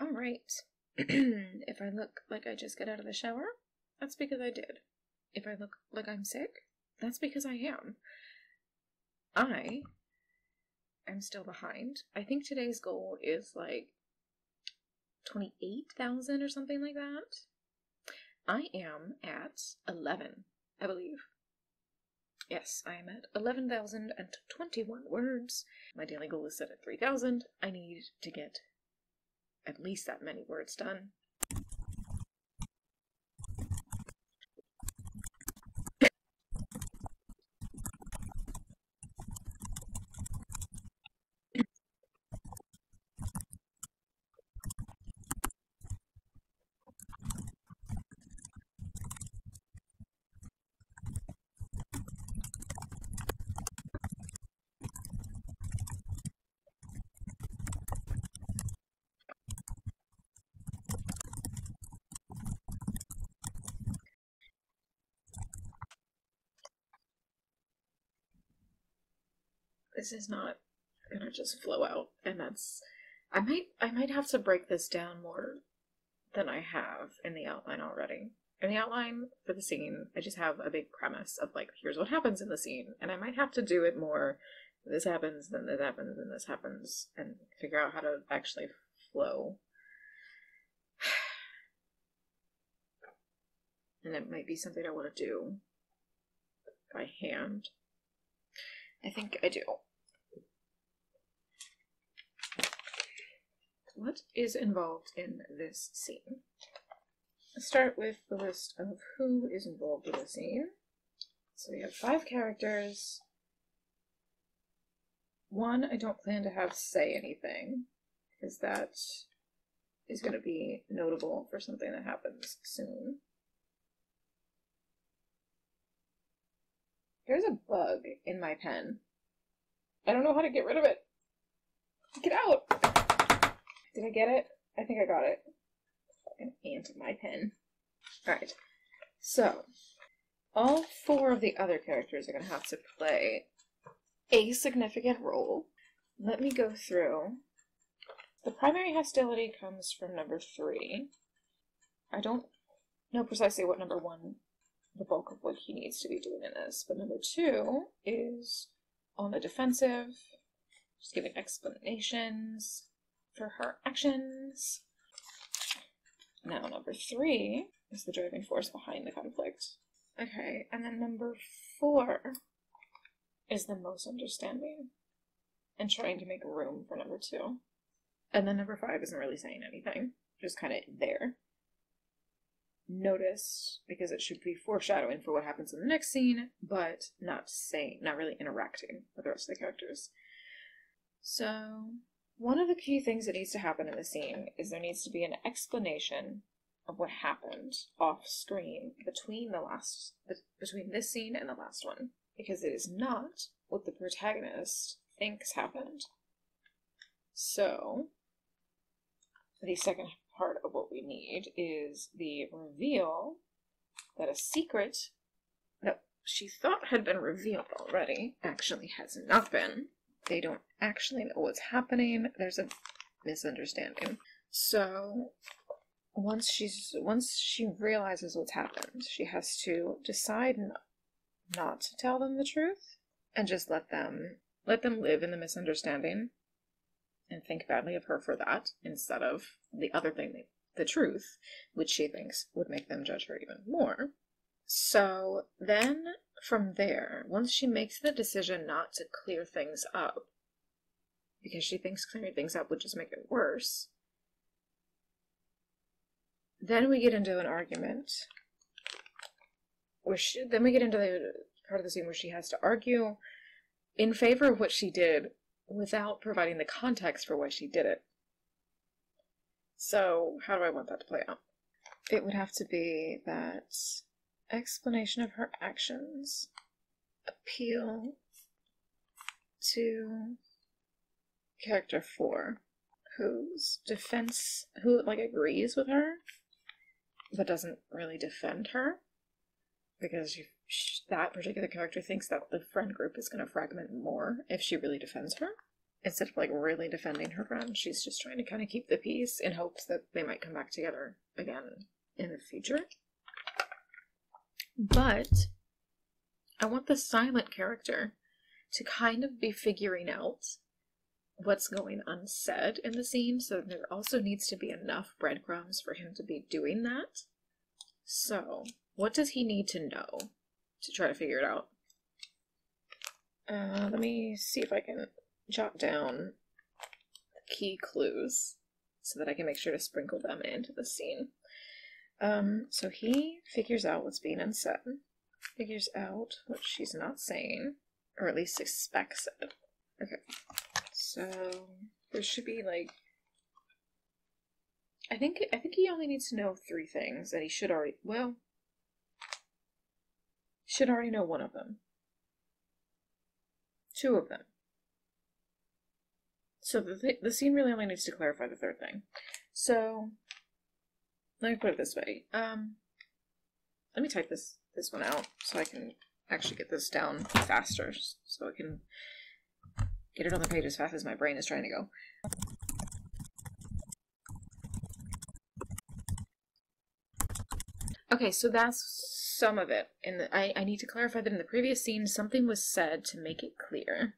Alright. If I look like I just got out of the shower, that's because I did. If I look like I'm sick, that's because I am. I am still behind. I think today's goal is like 28,000 or something like that. I am at 11, I believe. Yes, I am at 11,021 words. My daily goal is set at 3,000. I need to get at least that many words done. This is not gonna just flow out, and that's... I might have to break this down more than I have in the outline already. In the outline for the scene, I just have a big premise of like, here's what happens in the scene, and I might have to do it more. This happens, then this happens, then this happens, and figure out how to actually flow. And it might be something I want to do by hand. I think I do. What is involved in this scene? Let's start with the list of who is involved in the scene. So we have 5 characters. 1 I don't plan to have say anything, because that is going to be notable for something that happens soon. There's a bug in my pen. I don't know how to get rid of it. Get out! Did I get it? I think I got it. Fucking ant in my pen. Alright. So, all 4 of the other characters are going to have to play a significant role. Let me go through. The primary hostility comes from number 3. I don't know precisely what number 1, the bulk of what he needs to be doing in this, but number 2 is on the defensive, just giving explanations for her actions. Now number 3 is the driving force behind the conflict. Okay, and then number 4 is the most understanding and trying to make room for number 2. And then number 5 isn't really saying anything, just kind of there. Notice, because it should be foreshadowing for what happens in the next scene, but not really interacting with the rest of the characters. So, one of the key things that needs to happen in the scene is there needs to be an explanation of what happened off screen between this scene and the last one, because it is not what the protagonist thinks happened. So, the second part of what we need is the reveal that a secret that she thought had been revealed already actually has not been. They don't actually know what's happening. There's a misunderstanding. So once she realizes what's happened, she has to decide not to tell them the truth and just let them live in the misunderstanding and think badly of her for that, instead of the other thing, the truth, which she thinks would make them judge her even more. So then, from there, once she makes the decision not to clear things up, because she thinks clearing things up would just make it worse, then we get into an argument, then we get into the part of the scene where she has to argue in favor of what she did, without providing the context for why she did it. So, how do I want that to play out? It would have to be that explanation of her actions appeal to character 4, who agrees with her, but doesn't really defend her, because that particular character thinks that the friend group is going to fragment more if she really defends her. instead of like really defending her friend, she's just trying to kind of keep the peace in hopes that they might come back together again in the future. But I want the silent character to kind of be figuring out what's going unsaid in the scene, so there also needs to be enough breadcrumbs for him to be doing that. So, what does he need to know to try to figure it out? Let me see if I can jot down the key clues so that I can make sure to sprinkle them into the scene. So he figures out what's being unsaid, figures out what she's not saying, or at least suspects it. Okay, so there should be like, I think he only needs to know 3 things, and he should already, well, should already know 1 of them. 2 of them. So the scene really only needs to clarify the 3rd thing. So, let me put it this way. Let me type this one out so I can actually get this down faster, so I can get it on the page as fast as my brain is trying to go. Okay, so that's some of it. I need to clarify that in the previous scene, something was said to make it clear.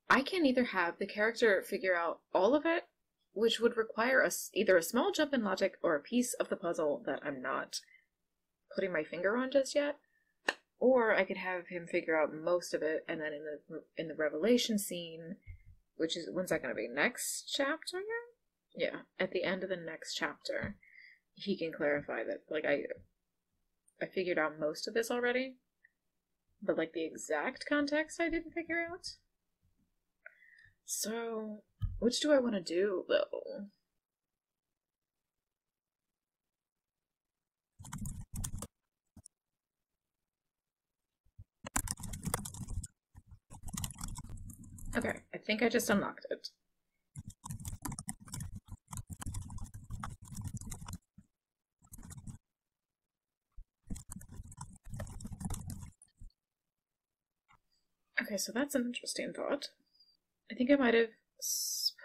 I can either have the character figure out all of it, which would require either a small jump in logic or a piece of the puzzle that I'm not putting my finger on just yet, or I could have him figure out most of it, and then in the revelation scene, which is, when's that going to be? Next chapter? Yeah, at the end of the next chapter, he can clarify that, like, I figured out most of this already, but like the exact context I didn't figure out. So, which do I want to do, though? Okay, I think I just unlocked it. Okay, so that's an interesting thought. I think I might have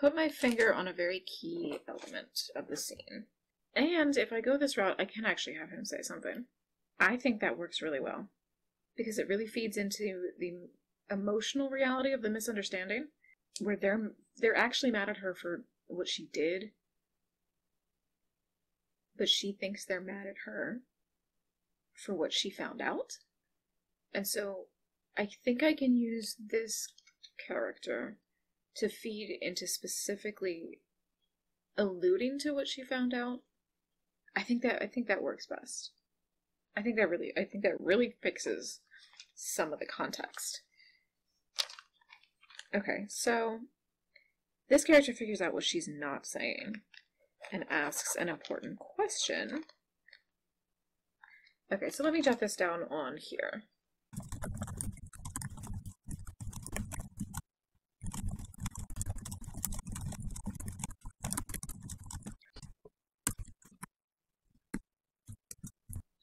put my finger on a very key element of the scene. And if I go this route, I can actually have him say something. I think that works really well, because it really feeds into the emotional reality of the misunderstanding, where they're actually mad at her for what she did, but she thinks they're mad at her for what she found out. And so I think I can use this character to feed into specifically alluding to what she found out. I think that works best. I think that really fixes some of the context. Okay, so this character figures out what she's not saying and asks an important question. Okay, so let me jot this down on here.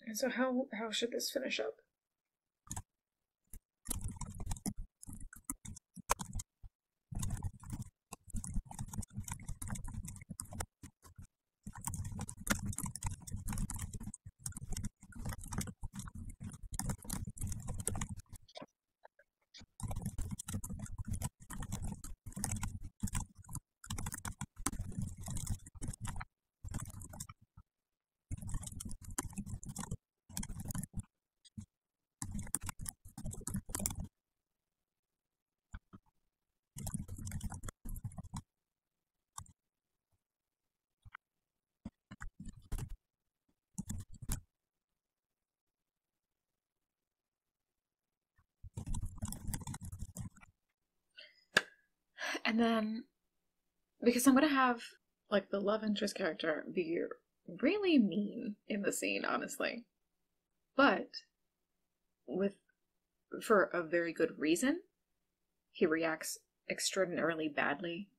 And so how should this finish up? And then, because I'm going to have, like, the love interest character be really mean in the scene, honestly. But, for a very good reason, he reacts extraordinarily badly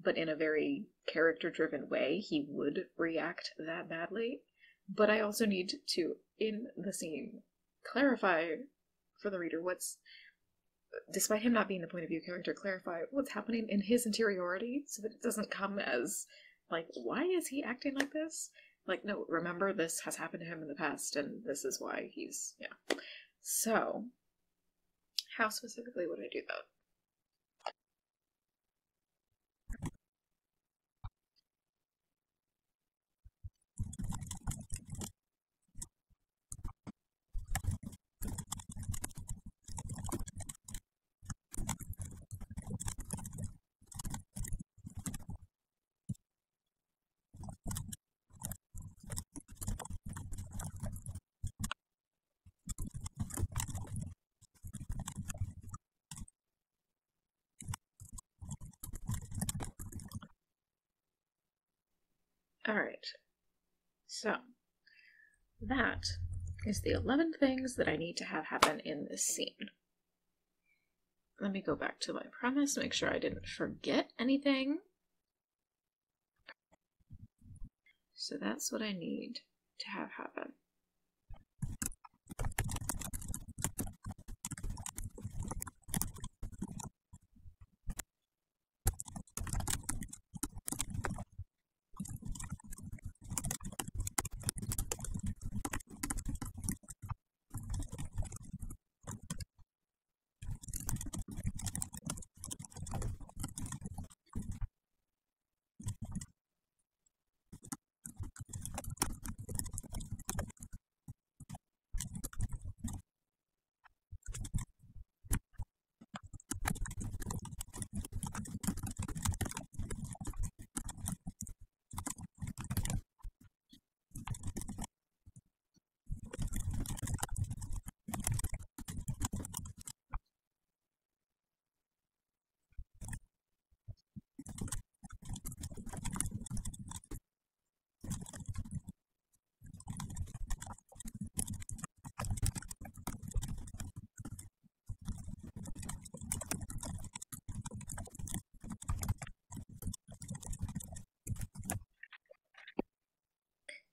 but in a very character-driven way, he would react that badly. But I also need to, in the scene, clarify for the reader what's, despite him not being the point of view character, clarify what's happening in his interiority so that it doesn't come as, like, why is he acting like this? Like, no, remember, this has happened to him in the past, and this is why he's, yeah. So, how specifically would I do that? Alright, so that is the 11 things that I need to have happen in this scene. Let me go back to my premise, make sure I didn't forget anything. So that's what I need to have happen.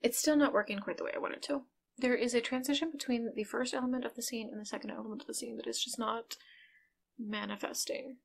It's still not working quite the way I wanted to. There is a transition between the first element of the scene and the second element of the scene that is just not manifesting.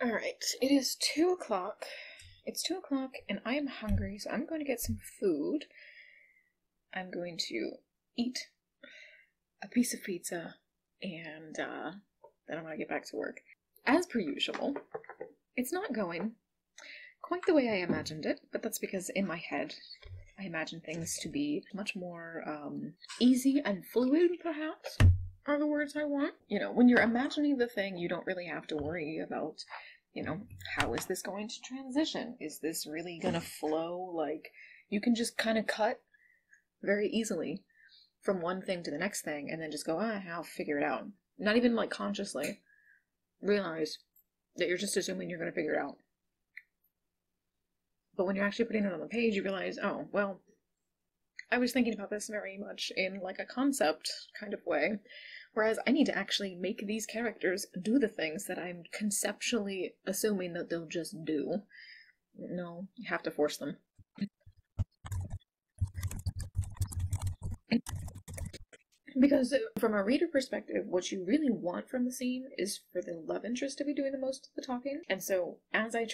Alright, it is 2 o'clock. It's 2 o'clock and I am hungry, so I'm going to get some food. I'm going to eat a piece of pizza and then I'm going to get back to work. As per usual, it's not going quite the way I imagined it, but that's because in my head I imagine things to be much more easy and fluid, perhaps, are the words I want. You know, when you're imagining the thing, you don't really have to worry about, you know, how is this going to transition? Is this really gonna flow? Like, you can just kind of cut very easily from one thing to the next thing and then just go, I'll figure it out. Not even, like, consciously realize that you're just assuming you're gonna figure it out. But when you're actually putting it on the page, you realize, oh, well, I was thinking about this very much in, like, a concept kind of way, whereas I need to actually make these characters do the things that I'm conceptually assuming that they'll just do. No, you have to force them. Because from a reader perspective, what you really want from the scene is for the love interest to be doing the most of the talking. And so as I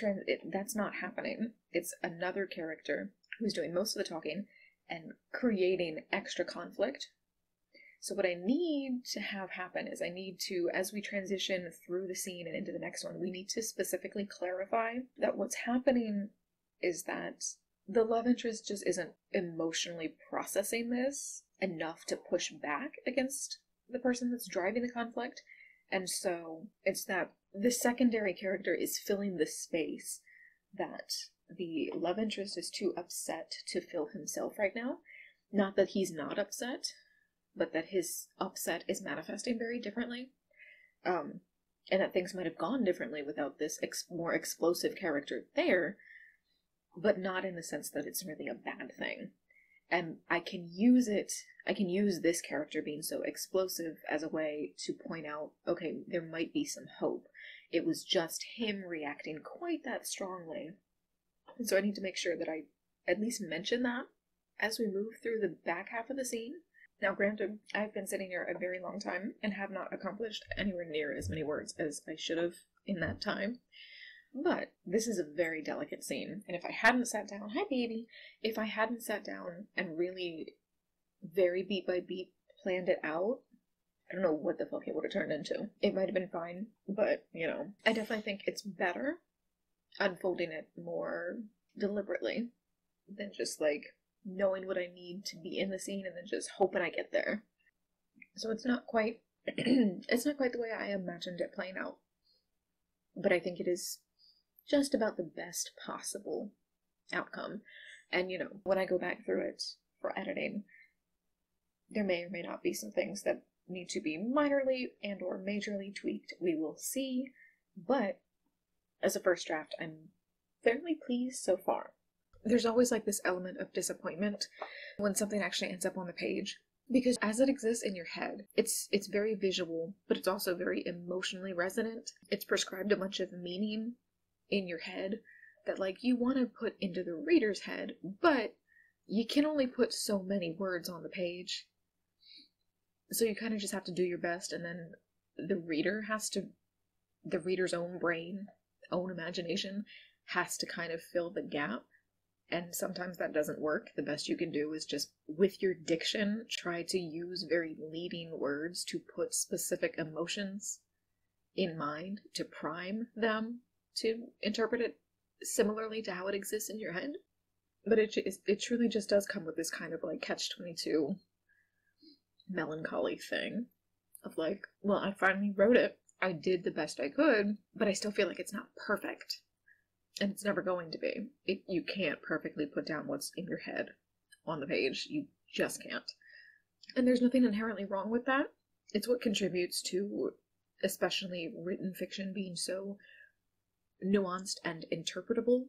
that's not happening. It's another character who's doing most of the talking and creating extra conflict. So what I need to have happen is I need to, as we transition through the scene and into the next one, we need to specifically clarify that what's happening is that the love interest just isn't emotionally processing this enough to push back against the person that's driving the conflict. And so it's that the secondary character is filling the space that the love interest is too upset to fill himself right now. Not that he's not upset, but that his upset is manifesting very differently. And that things might have gone differently without this more explosive character there, but not in the sense that it's really a bad thing. And I can use this character being so explosive as a way to point out, okay, there might be some hope. It was just him reacting quite that strongly. And so I need to make sure that I at least mention that as we move through the back half of the scene. Now, granted, I've been sitting here a very long time and have not accomplished anywhere near as many words as I should have in that time. But this is a very delicate scene, and if I hadn't sat down, hi baby, if I hadn't sat down and really very beat by beat planned it out, I don't know what the fuck it would have turned into. It might have been fine, but, you know, I definitely think it's better unfolding it more deliberately than just, like, knowing what I need to be in the scene and then just hoping I get there. So it's not quite, it's not quite the way I imagined it playing out. But I think it is just about the best possible outcome. And, you know, when I go back through it for editing, there may or may not be some things that need to be minorly and or majorly tweaked. We will see. But as a first draft, I'm fairly pleased so far. There's always like this element of disappointment when something actually ends up on the page. Because as it exists in your head, it's very visual, but it's also very emotionally resonant. It's prescribed a bunch of meaning in your head that, like, you want to put into the reader's head, but you can only put so many words on the page. So you kind of just have to do your best, and then the reader's own brain, own imagination, has to kind of fill the gap. And sometimes that doesn't work. The best you can do is just, with your diction, try to use very leading words to put specific emotions in mind, to prime them to interpret it similarly to how it exists in your head. But it truly just does come with this kind of, like, catch-22 melancholy thing of, like, well, I finally wrote it. I did the best I could, but I still feel like it's not perfect. And it's never going to be. You can't perfectly put down what's in your head on the page. You just can't. And there's nothing inherently wrong with that. It's what contributes to, especially written fiction, being so nuanced and interpretable.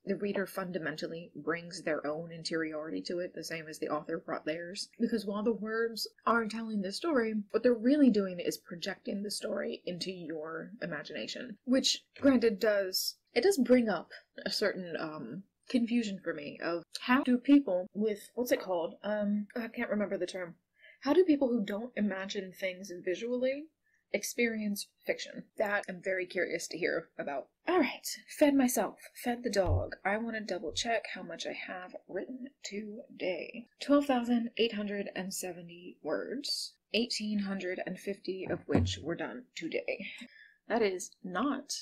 The reader fundamentally brings their own interiority to it, the same as the author brought theirs. Because while the words are telling the story, what they're really doing is projecting the story into your imagination. Which, granted, does bring up a certain confusion for me of how do people with, what's it called? I can't remember the term. How do people who don't imagine things visually experience fiction. That I'm very curious to hear about. Alright, fed myself, fed the dog. I want to double check how much I have written today. 12,870 words, 1,850 of which were done today. That is not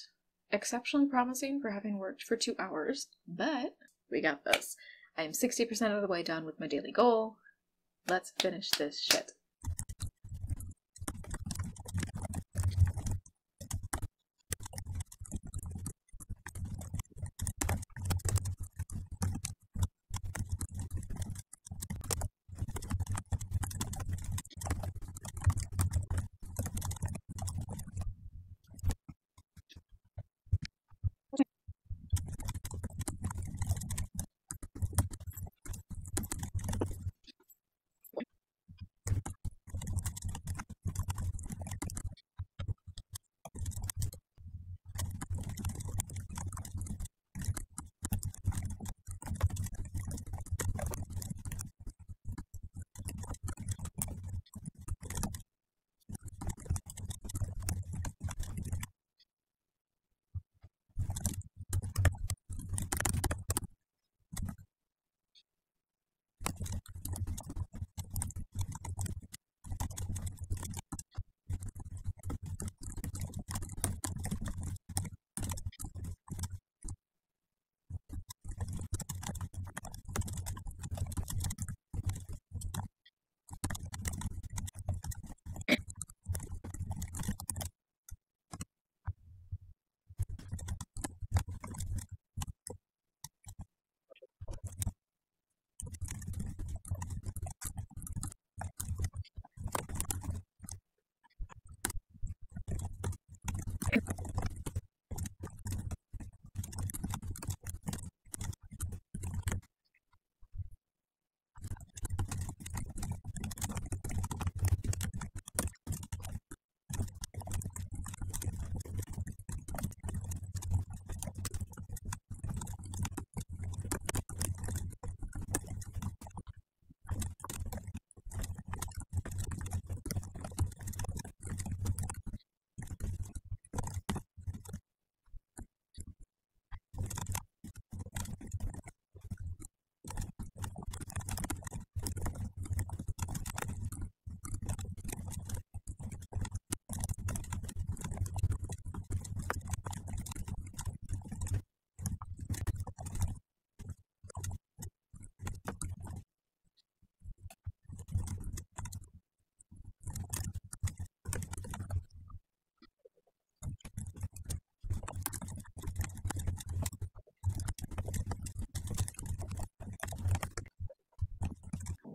exceptionally promising for having worked for 2 hours, but we got this. I am 60% of the way done with my daily goal. Let's finish this shit.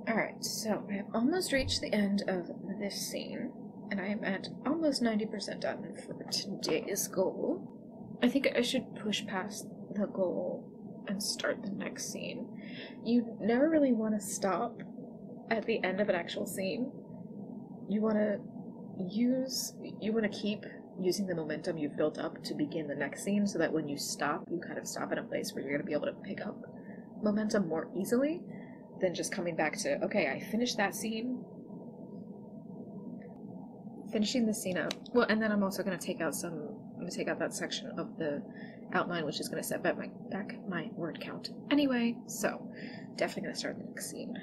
Alright, so I have almost reached the end of this scene, and I am at almost 90% done for today's goal. I think I should push past the goal and start the next scene. You never really want to stop at the end of an actual scene. You want to keep using the momentum you've built up to begin the next scene, so that when you stop, you kind of stop in a place where you're going to be able to pick up momentum more easily than just coming back to, okay, I finished that scene. Finishing the scene up. Well, and then I'm also going to take out that section of the outline, which is going to set back my word count anyway, so definitely going to start the next scene.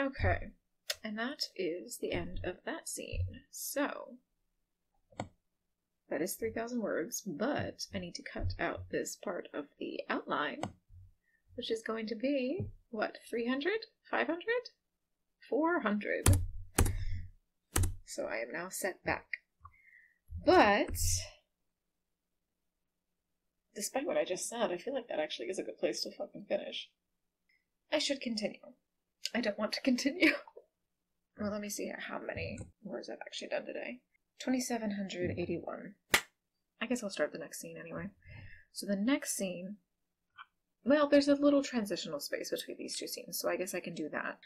Okay, and that is the end of that scene. So, that is 3,000 words, but I need to cut out this part of the outline, which is going to be, what, 300? 500? 400. So I am now set back. But, despite what I just said, I feel like that actually is a good place to fucking finish. I should continue. I don't want to continue. Well, let me see how many words I've actually done today. 2,781. I guess I'll start the next scene anyway. So the next scene, well, there's a little transitional space between these two scenes, so I guess I can do that.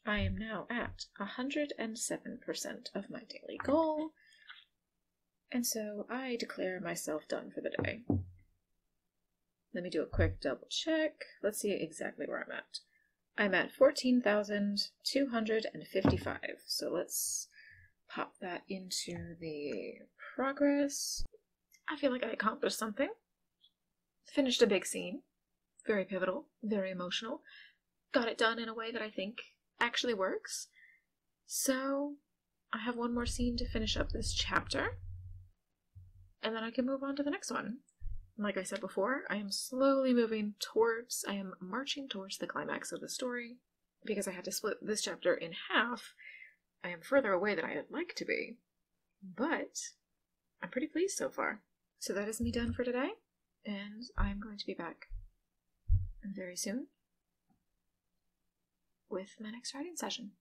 I am now at 107% of my daily goal, and so I declare myself done for the day. Let me do a quick double check. Let's see exactly where I'm at. I'm at 14,255, so let's pop that into the progress. I feel like I accomplished something. Finished a big scene. Very pivotal, very emotional. Got it done in a way that I think actually works. So I have one more scene to finish up this chapter, and then I can move on to the next one. Like I said before, I am marching towards the climax of the story. Because I had to split this chapter in half, I am further away than I'd like to be, but I'm pretty pleased so far. So that is me done for today, and I'm going to be back very soon with my next writing session.